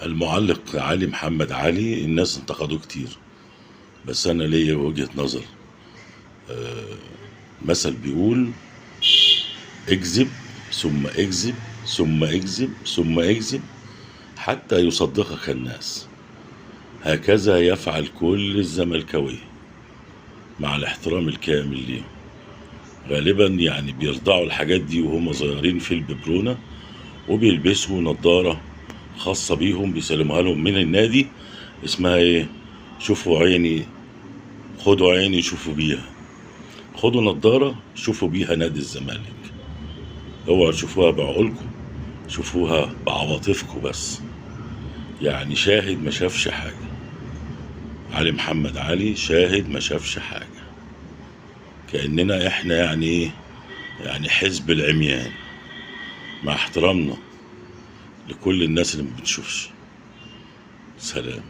المعلق علي محمد علي الناس انتقدوه كتير، بس انا ليا وجهة نظر. مثل بيقول: اكذب ثم اكذب ثم اكذب ثم اكذب حتى يصدقك الناس. هكذا يفعل كل الزملكاوية مع الاحترام الكامل ليهم. غالبا يعني بيرضعوا الحاجات دي وهم صغيرين في الببرونة، وبيلبسوا نظارة خاصة بيهم بيسلموها لهم من النادي، اسمها ايه؟ شوفوا عيني، خدوا عيني شوفوا بيها، خدوا نظارة شوفوا بيها نادي الزمالك. اوعوا تشوفوها بعقولكم، شوفوها بعواطفكم بس. يعني شاهد ما شافش حاجة. علي محمد علي شاهد ما شافش حاجة. كأننا احنا يعني ايه؟ يعني حزب العميان، مع احترامنا لكل الناس اللي ما بتشوفش. سلام.